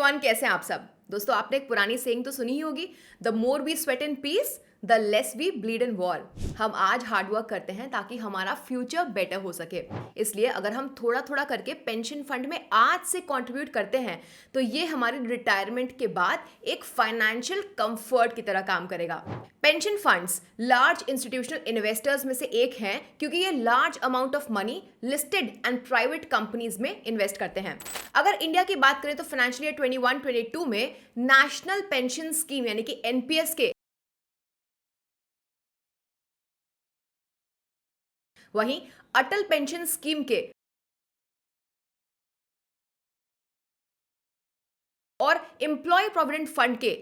Everyone, कैसे हैं आप सब। दोस्तों, आपने एक पुरानी सेइंग तो सुनी ही होगी, the more we sweat in peace the less we bleed in war. हम आज हार्डवर्क करते हैं ताकि हमारा फ्यूचर बेटर हो सके। इसलिए अगर हम थोड़ा थोड़ा करके पेंशन फंड में आज से कंट्रीब्यूट करते हैं तो ये हमारे रिटायरमेंट के बाद एक फाइनेंशियल कंफर्ट की तरह काम करेगा। Pension funds large institutional investors में से एक हैं क्योंकि ये large amount of money listed and private companies में इन्वेस्ट करते हैं। अगर इंडिया की बात करें तो फाइनेंशियल ईयर 21-22 में नेशनल पेंशन स्कीम यानी कि एनपीएस के, वहीं अटल पेंशन स्कीम के और एम्प्लॉय प्रोविडेंट फंड के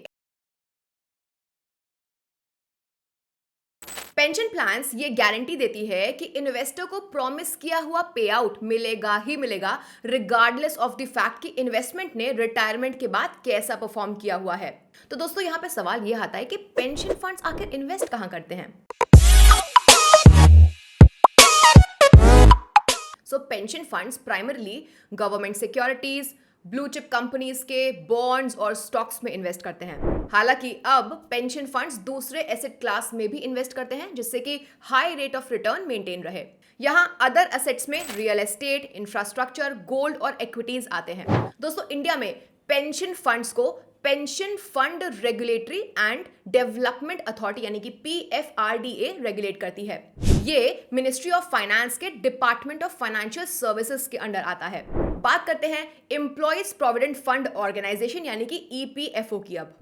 पेंशन प्लान्स ये गारंटी देती है कि इन्वेस्टर को प्रॉमिस किया हुआ पे आउट मिलेगा ही मिलेगा, रिगार्डलेस ऑफ द फैक्ट कि इन्वेस्टमेंट ने रिटायरमेंट के बाद कैसा परफॉर्म किया हुआ है। तो दोस्तों, यहां पे सवाल ये आता है कि पेंशन फंड्स आखिर इन्वेस्ट कहां करते हैं। So pension funds primarily government securities, blue chip companies के बॉन्ड्स और स्टॉक्स में इन्वेस्ट करते हैं। हालांकि अब पेंशन फंड्स दूसरे एसेट क्लास में भी इन्वेस्ट करते हैं जिससे कि high rate of return maintain रहे। यहां अदर एसेट्स में रियल एस्टेट, इंफ्रास्ट्रक्चर, गोल्ड और इक्विटीज आते हैं। दोस्तों, इंडिया में पेंशन फंड्स को pension fund regulatory and development authority यानी कि पीएफआरडीए रेगुलेट करती है। ये मिनिस्ट्री ऑफ फाइनेंस के डिपार्टमेंट ऑफ फाइनेंशियल सर्विसेज के अंडर आता है। बात करते हैं एम्प्लॉयज प्रोविडेंट फंड ऑर्गेनाइजेशन यानी कि ईपीएफओ की। अब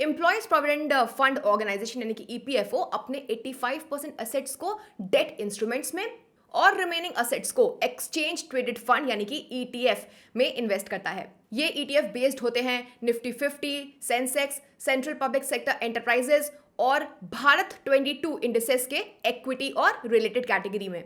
एम्प्लॉयज प्रोविडेंट फंड ऑर्गेनाइजेशन यानी कि ईपीएफओ अपने 85% एसेट्स को डेट इंस्ट्रूमेंट्स में और रिमेनिंग असेट्स को एक्सचेंज ट्रेडेड फंड यानी कि ईटीएफ में इन्वेस्ट करता है। ये ईटीएफ बेस्ड होते हैं Nifty 50, Sensex, central public sector enterprises और भारत 22 इंडिसेस के इक्विटी और रिलेटेड कैटेगरी में।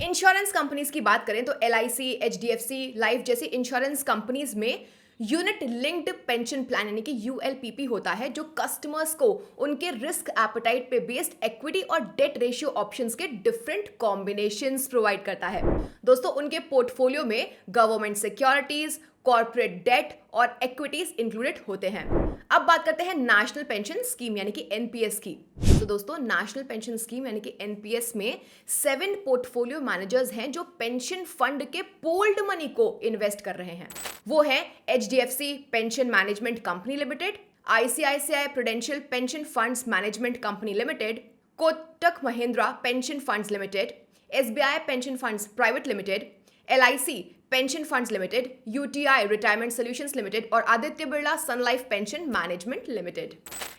इंश्योरेंस कंपनीज की बात करें तो एलआईसी, एचडीएफसी लाइफ जैसी इंश्योरेंस कंपनीज में यूनिट लिंक्ड पेंशन प्लान यानी कि यूएलपीपी होता है, जो कस्टमर्स को उनके रिस्क एपेटाइट पे बेस्ड इक्विटी और डेट रेशियो ऑप्शंस के डिफरेंट कॉम्बिनेशंस प्रोवाइड करता है। दोस्तों, उनके पोर्टफोलियो में गवर्नमेंट सिक्योरिटीज, कॉर्पोरेट डेट और इक्विटीज इंक्लूडेड होते हैं। अब बात करते हैं नेशनल पेंशन स्कीम यानी कि एनपीएस की। तो दोस्तों, नेशनल पेंशन स्कीम यानी कि एनपीएस में 7 पोर्टफोलियो मैनेजर्स हैं जो पेंशन फंड के पूल्ड मनी को इन्वेस्ट कर रहे हैं। वो है HDFC pension management company limited, ICICI prudential pension funds management company limited, Kotak Mahindra pension funds limited, SBI pension funds private limited, LIC pension funds limited, UTI retirement solutions limited और आदित्य बिरला सन life pension management limited.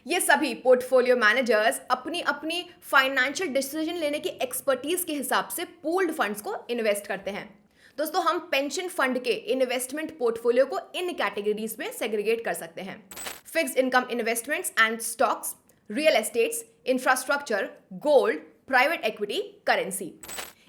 ये सभी portfolio managers अपनी अपनी financial decision लेने की expertise के हिसाब से पूल्ड फंड्स को इन्वेस्ट करते हैं। दोस्तों, हम पेंशन फंड के इन्वेस्टमेंट पोर्टफोलियो को इन कैटेगरीज में सेग्रीगेट कर सकते हैं: fixed income investments and stocks, real estates, infrastructure, gold, private equity, currency.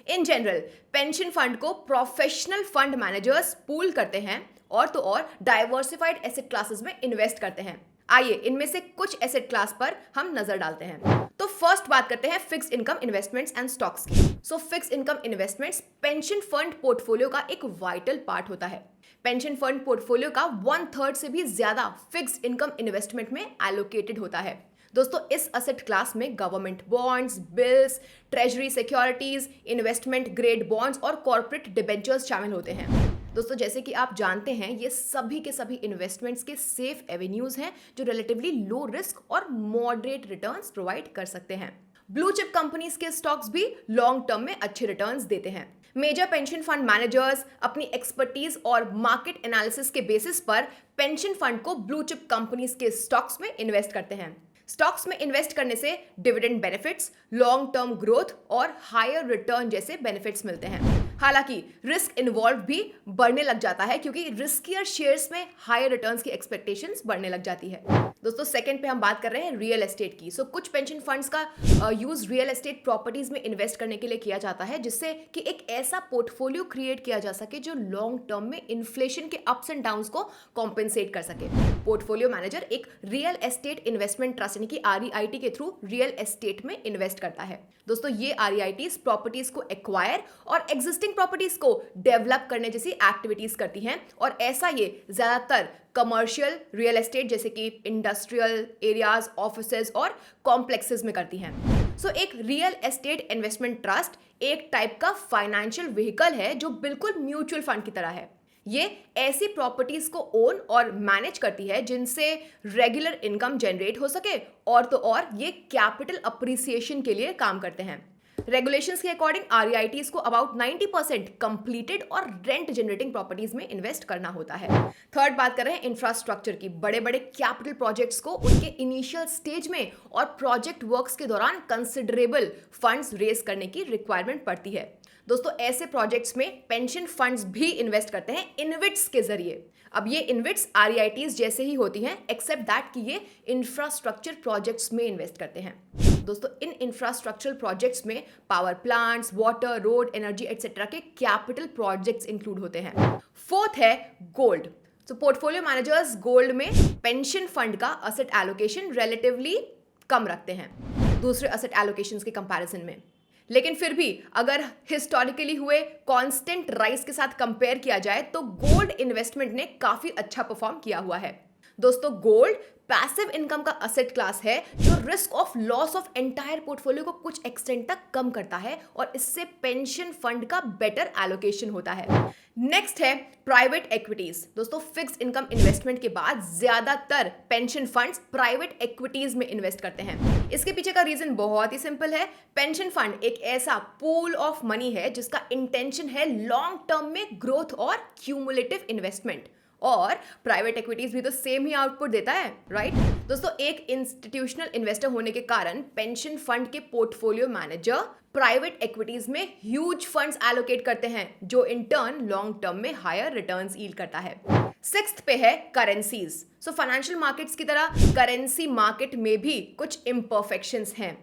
In general pension fund को प्रोफेशनल फंड मैनेजर्स पूल करते हैं और तो और डाइवर्सिफाइड एसेट क्लासेस में इन्वेस्ट करते हैं। आइए इनमें से कुछ एसेट क्लास पर हम नजर डालते हैं। तो फर्स्ट बात करते हैं fixed income investments and stocks की। Fixed income investments pension fund portfolio का एक वाइटल पार्ट होता है। पेंशन फंड पोर्टफोलियो का 1/3 से भी ज्यादा फिक्स्ड इनकम इन्वेस्टमेंट में एलोकेटेड होता है। दोस्तों, इस असेट क्लास में government bonds, bills, treasury securities, investment grade bonds और कॉर्पोरेट डिबेंचर्स शामिल होते हैं। दोस्तों, जैसे कि आप जानते हैं, ये सभी के सभी इन्वेस्टमेंट्स के सेफ एवेन्यूज हैं जो रिलेटिवली लो रिस्क और मॉडरेट रिटर्न्स प्रोवाइड कर सकते हैं। ब्लू चिप कंपनीज के स्टॉक्स भी लॉन्ग टर्म में अच्छे रिटर्न्स देते हैं। मेजर पेंशन फंड मैनेजर्स अपनी एक्सपर्टीज और मार्केट एनालिसिस के बेसिस पर पेंशन फंड को ब्लू चिप कंपनीज के स्टॉक्स में इन्वेस्ट करते हैं। स्टॉक्स में इन्वेस्ट करने से dividend benefits, long term growth और हायर रिटर्न जैसे बेनिफिट्स मिलते हैं। हालांकि रिस्क इन्वॉल्व भी बढ़ने लग जाता है क्योंकि रिस्कियर शेयर्स में हायर रिटर्न्स की एक्सपेक्टेशंस बढ़ने लग जाती है। दोस्तों सेकंड पे हम बात कर रहे हैं रियल एस्टेट की। कुछ पेंशन फंड्स का यूज रियल एस्टेट प्रॉपर्टीज में इन्वेस्ट करने के लिए किया जाता है, जिससे कि एक ऐसा पोर्टफोलियो क्रिएट किया जा सके जो लॉन्ग टर्म में इन्फ्लेशन के अप्स एंड डाउन्स को कॉम्पेंसेट कर सके। पोर्टफोलियो मैनेजर एक रियल एस्टेट इन्वेस्टमेंट ट्रस्ट यानी कि REIT के थ्रू रियल एस्टेट में इन्वेस्ट करता है। दोस्तों ये REITs प्रॉपर्टीज को एक्वायर और एग्जिस्टिंग प्रॉपर्टीज को डेवलप करने जैसी एक्टिविटीज करती हैं, और ऐसा ये ज्यादातर कमर्शियल रियल एस्टेट जैसे कि इंडस्ट्रियल एरियाज, ऑफिसेज और कॉम्प्लेक्सेस में करती हैं। एक रियल एस्टेट इन्वेस्टमेंट ट्रस्ट एक टाइप का फाइनेंशियल व्हीकल है जो बिल्कुल म्यूचुअल फंड की तरह है। ये ऐसी प्रॉपर्टीज को ओन और मैनेज करती है जिनसे रेगुलर इनकम जनरेट हो सके, और तो और ये कैपिटल अप्रिसिएशन के लिए काम करते हैं। रेगुलेशंस के अकॉर्डिंग REITs को अबाउट 90% कंप्लीटेड और रेंट जनरेटिंग प्रॉपर्टीज में इन्वेस्ट करना होता है। थर्ड बात कर रहे हैं इंफ्रास्ट्रक्चर की। बड़े बड़े कैपिटल प्रोजेक्ट्स को उनके इनिशियल स्टेज में और प्रोजेक्ट वर्क्स के दौरान कंसिडरेबल फंड्स रेज करने की रिक्वायरमेंट पड़ती है। दोस्तों ऐसे प्रोजेक्ट्स में पेंशन फंड्स भी इन्वेस्ट करते हैं इनविट्स के जरिए। अब ये इनविट्स REITs जैसे ही होती हैं, एक्सेप्ट दैट कि ये इंफ्रास्ट्रक्चर प्रोजेक्ट्स में इन्वेस्ट करते हैं। दोस्तों इन इंफ्रास्ट्रक्चरल प्रोजेक्ट्स में power plants, water, road, energy etcetera के कैपिटल प्रोजेक्ट्स इंक्लूड होते हैं। फोर्थ है गोल्ड। पोर्टफोलियो मैनेजर्स गोल्ड में पेंशन फंड का असेट एलोकेशन रिलेटिवली कम रखते हैं दूसरे असेट एलोकेशंस के कंपैरिजन में, लेकिन फिर भी अगर हिस्टोरिकली हुए कांस्टेंट राइज के साथ कंपेयर किया जाए तो गोल्ड इन्वेस्टमेंट ने काफी अच्छा परफॉर्म किया हुआ है। दोस्तों गोल्ड पैसिव इनकम का असेट क्लास है जो risk of loss of entire portfolio को कुछ एक्सटेंट तक कम करता है, और इससे पेंशन फंड का बेटर एलोकेशन होता है। नेक्स्ट है प्राइवेट इक्विटीज। दोस्तों फिक्स्ड इनकम इन्वेस्टमेंट के बाद ज्यादातर पेंशन फंड्स प्राइवेट इक्विटीज में इन्वेस्ट करते हैं। इसके पीछे का रीजन बहुत ही सिंपल है। पेंशन फंड एक ऐसा पूल ऑफ मनी है जिसका इंटेंशन है लॉन्ग टर्म में ग्रोथ और क्यूमुलेटिव इन्वेस्टमेंट, और प्राइवेट इक्विटीज भी तो सेम ही आउटपुट देता है, राइट? दोस्तों एक इंस्टीट्यूशनल इन्वेस्टर होने के कारण पेंशन फंड के पोर्टफोलियो मैनेजर प्राइवेट इक्विटीज में ह्यूज फंड्स एलोकेट करते हैं, जो इन टर्न लॉन्ग टर्म में हायर रिटर्न्स यील्ड करता है। सिक्स्थ पे है करेंसीज। फाइनेंशियल मार्केट्स की तरह करेंसी मार्केट में भी कुछ इम्परफेक्शंस हैं,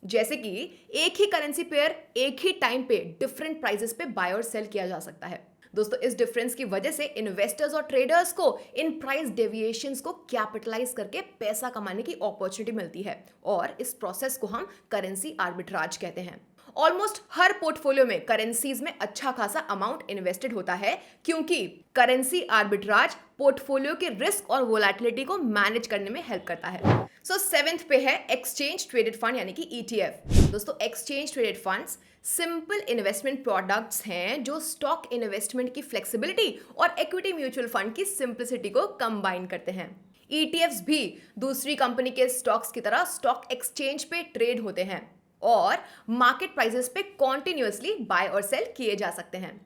जैसे कि एक ही करेंसी पेयर एक ही टाइम पे डिफरेंट प्राइसेस पे बाय और सेल किया जा सकता है। दोस्तों इस डिफरेंस की वजह से इन्वेस्टर्स और ट्रेडर्स को इन प्राइस डेविएशंस को कैपिटलाइज करके पैसा कमाने की अपॉर्चुनिटी मिलती है, और इस प्रोसेस को हम करेंसी आर्बिट्राज कहते हैं। ऑलमोस्ट हर पोर्टफोलियो में करेंसीज में अच्छा खासा अमाउंट इन्वेस्टेड होता है, क्योंकि करेंसी आर्बिट्राज पोर्टफोलियो के रिस्क और वोलेटिलिटी को मैनेज करने में हेल्प करता है। सेवेंथ पे है एक्सचेंज ट्रेडेड फंड यानी कि ETF। दोस्तों exchange traded funds simple investment products हैं जो स्टॉक इन्वेस्टमेंट की फ्लेक्सिबिलिटी और इक्विटी म्यूचुअल फंड की सिंप्लिसिटी को कंबाइन करते हैं। ETFs भी दूसरी कंपनी के स्टॉक्स की तरह स्टॉक एक्सचेंज पे ट्रेड होते हैं और मार्केट प्राइसेस पे कॉन्टिन्यूअसली बाय और सेल किए जा सकते हैं।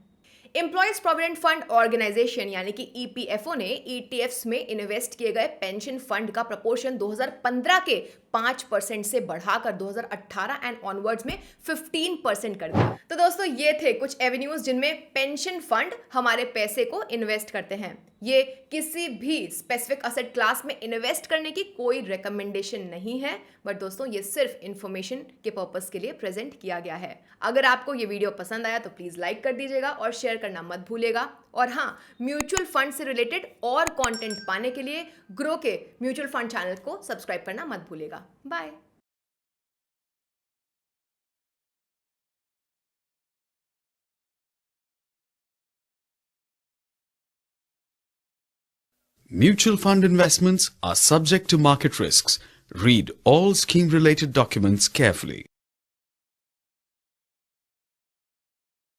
एम्प्लॉयज प्रोविडेंट फंड ऑर्गेनाइजेशन यानी कि EPFO ने ETFs में इन्वेस्ट किए गए पेंशन फंड का प्रपोर्शन 2015 के 5% से बढ़ाकर 2018 एंड ऑनवर्ड्स में 15% कर दिया। तो दोस्तों ये थे कुछ एवेन्यूज जिनमें पेंशन फंड हमारे पैसे को इन्वेस्ट करते हैं। ये किसी भी स्पेसिफिक असेट क्लास में इन्वेस्ट करने की कोई रिकमेंडेशन नहीं है, बट दोस्तों ये सिर्फ इंफॉर्मेशन के पर्पस के लिए प्रेजेंट किया गया है। अगर आपको ये वीडियो पसंद आया तो प्लीज लाइक कर दीजिएगा और शेयर करना मत भूलिएगा। और हाँ, म्यूचुअल फंड से रिलेटेड और कंटेंट पाने के लिए ग्रो के म्यूचुअल फंड चैनल को सब्सक्राइब करना मत भूलिएगा। Bye. Mutual fund investments are subject to market risks. Read all scheme-related documents carefully.